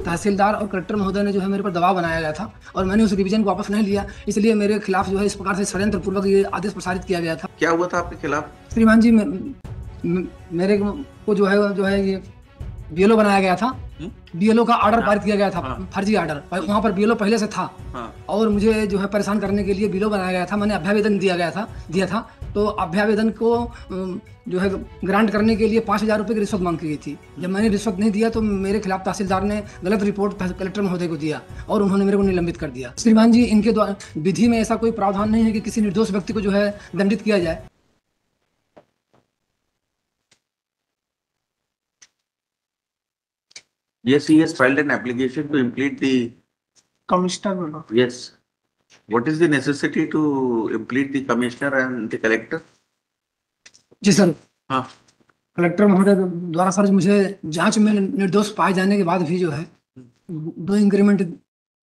तहसीलदार और कलेक्टर महोदय ने जो है मेरे पर दबाव बनाया गया था और मैंने उस रिवीजन को वापस नहीं लिया, इसलिए मेरे खिलाफ जो है इस प्रकार से षड्यंत्र पूर्वक ये आदेश प्रसारित किया गया था। क्या हुआ था आपके खिलाफ? श्रीमान जी, मेरे को जो है ये बीएलओ बनाया गया था। बीएलओ का ऑर्डर पारित किया गया था, फर्जी ऑर्डर। वहाँ पर बीएलओ पहले से था और मुझे जो है परेशान करने के लिए बीएलओ बनाया गया था। मैंने अभ्यावेदन दिया था। तो अभ्यावेदन को जो है ग्रांट करने के लिए 5,000 रुपये की रिश्वत मांग की गई थी। जब मैंने रिश्वत नहीं दिया तो मेरे खिलाफ तहसीलदार ने गलत रिपोर्ट कलेक्टर महोदय को दिया और उन्होंने मेरे को निलंबित कर दिया। श्रीमान जी, इनके द्वारा विधि में ऐसा कोई प्रावधान नहीं है कि किसी निर्दोष व्यक्ति को जो है दंडित किया जाए। Yes, he has filed an application to implead the commissioner. Yes. What is the necessity to implead the commissioner and the collector? जी सर। हाँ। कलेक्टर महोदय द्वारा सर मुझे जांच में निर्दोष पाए जाने के बाद भी जो है 2 इंक्रीमेंट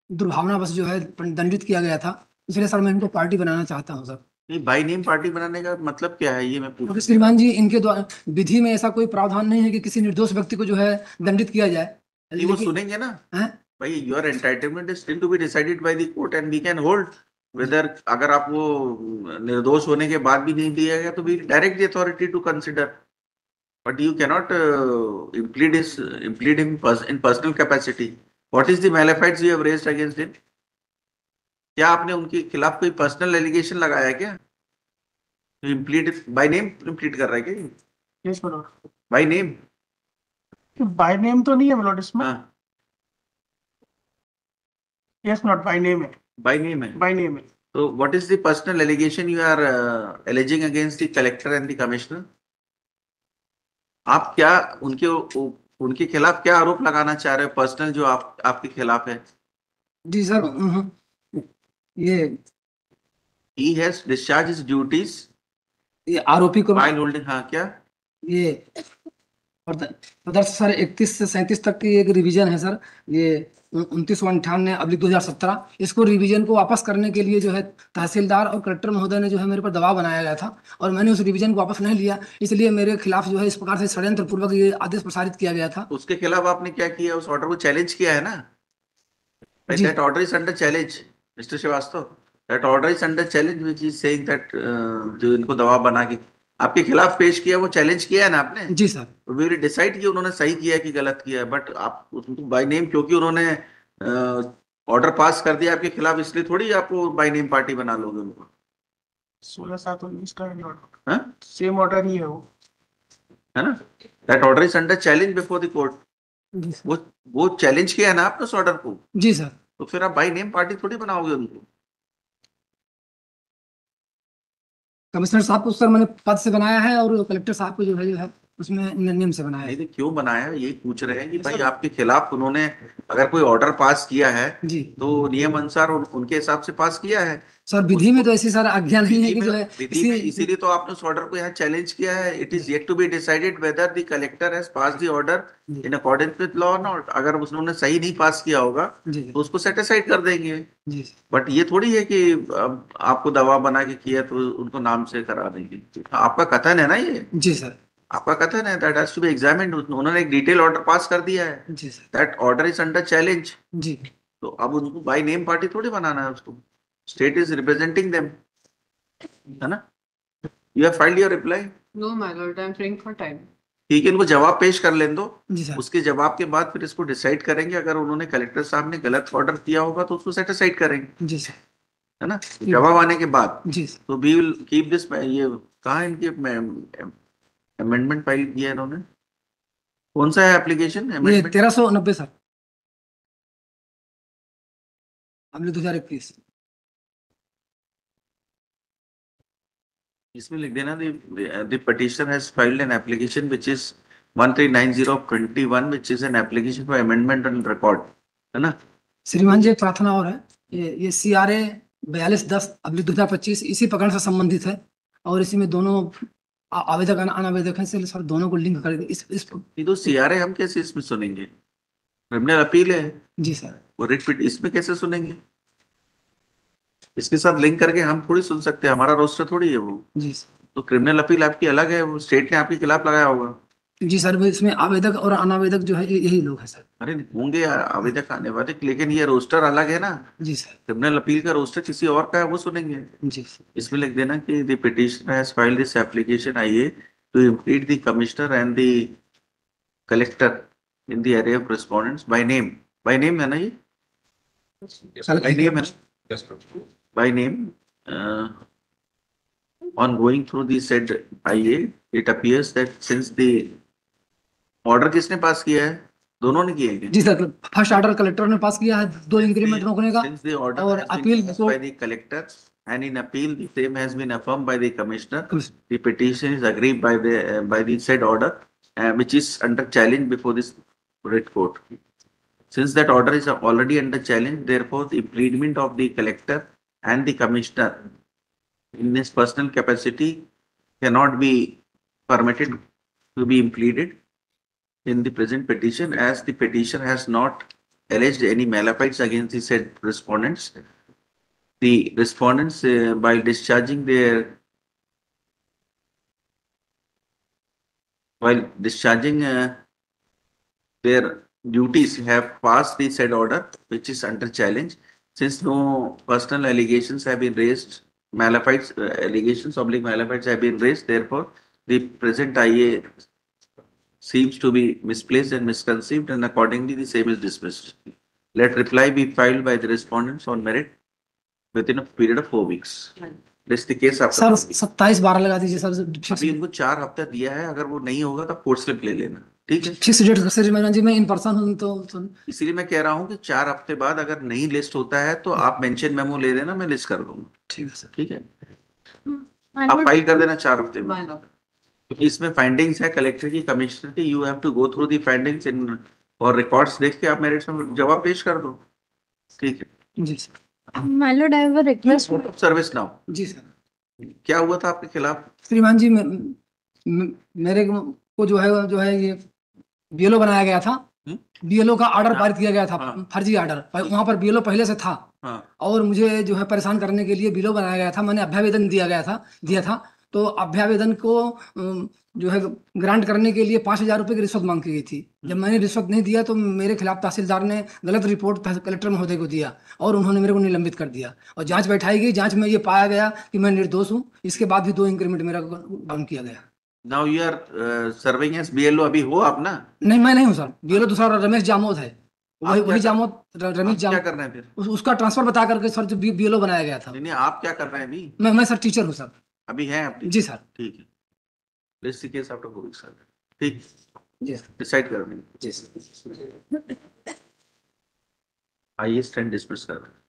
दुर्भावनावश जो है दंडित किया गया था। इसलिए सर मैं इनको पार्टी बनाना चाहता हूँ सर। नहीं, बाई नेम पार्टी बनाने का मतलब क्या है, ये मैं पूछ। श्रीमान जी, इनके द्वारा विधि में ऐसा कोई प्रावधान नहीं है कि किसी निर्दोष व्यक्ति को जो है दंडित किया जाए। वो सुनेंगे ना भाई, your entitlement is still to be decided by the court and we can hold whether. अगर आपको निर्दोष होने के बाद भी नहीं दिया गया तो we direct the authority to consider, but you cannot implead him in personal capacity. What is the malafide you have raised against him? क्या आपने उनके खिलाफ कोई पर्सनल एलिगेशन लगाया है क्या? implead by name implead कर रहा है क्या? Yes, my lord. by name? By name तो नहीं है मिलोड इसमें। यस नॉट बाय नेम है। बाय नेम है। बाय नेम है। तो what is the personal allegation you are alleging against the collector and the commissioner? आप क्या उनके खिलाफ क्या आरोप लगाना चाह रहे हो पर्सनल, जो आपके खिलाफ है? जी सर, ये he has discharged his duties, ये आरोपी को while holding। हाँ, क्या ये प्रदर्श सर 31 से 37 तक की एक रिवीजन है सर। ये 29/98/2017। इसको रिवीजन को वापस करने के लिए जो है तहसीलदार और कलेक्टर महोदय ने जो है मेरे पर दबाव बनाया गया था और मैंने उस रिवीजन को वापस नहीं लिया, इसलिए मेरे खिलाफ जो है इस प्रकार से षड्यंत्र पूर्वक ये आदेश प्रसारित किया गया था। उसके खिलाफ आपने क्या किया? उस ऑर्डर को चैलेंज किया है ना? That order is under challenge, Mr. Srivastava. That order is under challenge, which is saying that जो इनको दबाव बना के आपके खिलाफ पेश किया, वो चैलेंज किया है ना आपने? जी सर। वी विल डिसाइड कि उन्होंने सही किया है कि गलत किया है, बट आप उनको बाय नेम, क्योंकि उन्होंने ऑर्डर पास कर दिया आपके खिलाफ, इसलिए थोड़ी आपको बाय नेम पार्टी बना लोगे उनको। 16/7/19 का सेम ऑर्डर ही है वो, है ना? That order is under challenge before the court. वो चैलेंज किया है ना आपने उस ऑर्डर को? जी सर। तो फिर आप बाय नेम पार्टी थोड़ी बनाओगे उनको। कमिश्नर साहब को सर मैंने पद से बनाया है और कलेक्टर साहब को जो है उसमें नियम से बनाया है। नहीं, क्यों बनाया है यही पूछ रहे हैं कि भाई आपके खिलाफ उन्होंने अगर कोई ऑर्डर पास किया है जी, तो नियम अनुसार उनके हिसाब से पास किया है सर। विधि में तो ऐसी सारा आज्ञा नहीं है कि जो है इसीलिए तो आपने उस ऑर्डर को यहाँ चैलेंज किया है। It is yet to be decided whether the collector has pass the order in accordance with law और नॉट। अगर उन्होंने सही नहीं पास किया होगा तो उसको सेट असाइड कर देंगे। बट ये थोड़ी है कि आपको दबाव बना के किया तो उनको नाम से करा देंगे। आपका कथन है ना ये? जी सर, आपका कथन है that has to be examined. उन्होंने एक डिटेल ऑर्डर पास कर दिया है। जी sir. That order is under challenge. जी। तो अब उनको बाय नेम पार्टी थोड़ी बनाना है उसको। स्टेट इज रिप्रेजेंटिंग देम, है ना? You have filed your reply? No my lord, I am praying for time. ठीक है, इनको जवाब पेश कर लें दो। जी सर। उसके जवाब के बाद फिर इसको डिसाइड करेंगे। अगर उन्होंने कलेक्टर साहब ने गलत ऑर्डर दिया होगा तो उसको सेट असाइड करेंगे। जी सर। है ना? जवाब आने के बाद जी तो वी विल कीप दिस। ये कहाँ इनके अमेंडमेंट फाइल किया है इन्होंने? कौन सा है एप्लीकेशन? ये 1390 सर, 2021। इसमें लिख देना the petitioner has filed an application which is 1390/21 which is an application for amendment on record, है ना? श्रीमान जी, एक प्रार्थना और है। ये CRA 4210/2025 इसी प्रकरण से संबंधित है और इसी में दोनों आवेदक अनावेदक हैं, से सर दोनों को लिंक कर इस तो CRA हम कैसे इसमें सुनेंगे? क्रिमिनल अपील है। जी सर। वो रिट पिट इसमें कैसे सुनेंगे? इसके साथ लिंक करके हम थोड़ी सुन सकते हैं, हमारा रोस्टर थोड़ी है वो। जी सर। तो क्रिमिनल अपील आपकी अलग है, वो स्टेट ने आपके खिलाफ लगाया होगा। जी सर, वो इसमें आवेदक और अनावेदक जो है यही लोग हैं सर। अरे होंगे आवेदक आने वाले, लेकिन ये रोस्टर अलग है ना। जी सर। क्रिमिनल अपील का रोस्टर किसी और का है, वो सुनेंगे। जी इसमें लिख देना कि the petitioner has filed this application IA to implead the commissioner and the collector in the area of respondents by name है ना ये, बाय नेम है ना, by name. On going through the said IA, it appears that since the order किसने पास किया है? दोनों ने किए हैं। जी सर, फर्स्ट ऑर्डर कलेक्टर ने पास किया है 2 इंक्रीमेंट रोकने का, Since the order और has been अपील passed को by the collector and in appeal the same has been affirmed by the commissioner, the petition is agreed by the said order, which is under challenge before this writ court. Since that order is already under challenge, therefore the impleadment of the collector and the commissioner in his personal capacity cannot be permitted to be impleaded in the present petition, as the petition has not alleged any malafides against the said respondents. The respondents, by discharging their duties, have passed the said order, which is under challenge. Since no personal allegations have been raised, malafides allegations oblique malafides have been raised, therefore the present IA seems to be misplaced and misconceived, and accordingly the same is dismissed. Let reply be filed by the respondents on merit within a period of 4 weeks. This the case after. Sir 27/12 लगा दीजिए sir. अभी इनको 4 हफ्ता दिया है, अगर वो नहीं होगा तो कोर्ट स्लिप ले लेना, ठीक है। फिक्स डेट सर मैडम जी, मैं इन पर्सन हूँ तो इसीलिए मैं कह रहा हूँ कि 4 हफ्ते बाद अगर नहीं लिस्ट होता है तो आप मेंशन मेमो ले देना, मैं लिस्ट कर दूंगा। ठीक है सर। ठीक है, आप फाइल कर देना 4 हफ्ते में। क्योंकि इसमें फाइंडिंग्स है कलेक्टर की, कमिश्नर की, you have to go through the findings in, और रिकॉर्ड्स देख के आप मेरे में जवाब पेश कर दो, ठीक है। जी sir. My lord, I have a request. Service now. जी सर। क्या हुआ था आपके खिलाफ? श्रीमान जी, मेरे को जो है ये बीएलओ बनाया गया था। बीएलओ का ऑर्डर पारित किया गया था, फर्जी ऑर्डर। वहां पर बीएलओ पहले से था, और मुझे जो है परेशान करने के लिए बीएलओ बनाया गया था। मैंने अभ्यावेदन दिया था। तो अभ्यावेदन को जो है ग्रांट करने के लिए 5,000 रुपए की रिश्वत मांग की गई थी। जब मैंने रिश्वत नहीं दिया तो मेरे खिलाफ तहसीलदार ने गलत रिपोर्ट कलेक्टर महोदय को दिया, और उन्होंने मेरे को निलंबित कर दिया, और जांच बैठाई गई। जांच में ये पाया गया कि मैं निर्दोष हूँ। इसके बाद भी 2 इंक्रीमेंट मेरा डाउन किया गया। Now you are serving as BLO, अभी हो आप ना? नहीं, मैं नहीं हूँ सर। बीएलओ दूसरा रमेश जामोद है, वही जामोद, रमेश जामोद। क्या कर रहे हैं फिर? उसका ट्रांसफर बता करके सर जो बीएलओ बनाया गया था। नहीं, आप क्या कर रहे हैं अभी? मैं सर टीचर हूँ सर। अभी हैं आप? जी सर। ठीक है, लिस्ट केस आफ्टर 4 वीक्स, ठीक, जी सर। डिसाइड कर लेंगे। जी सर। आइए स्टैंड डिस्मिस कर रहे हैं।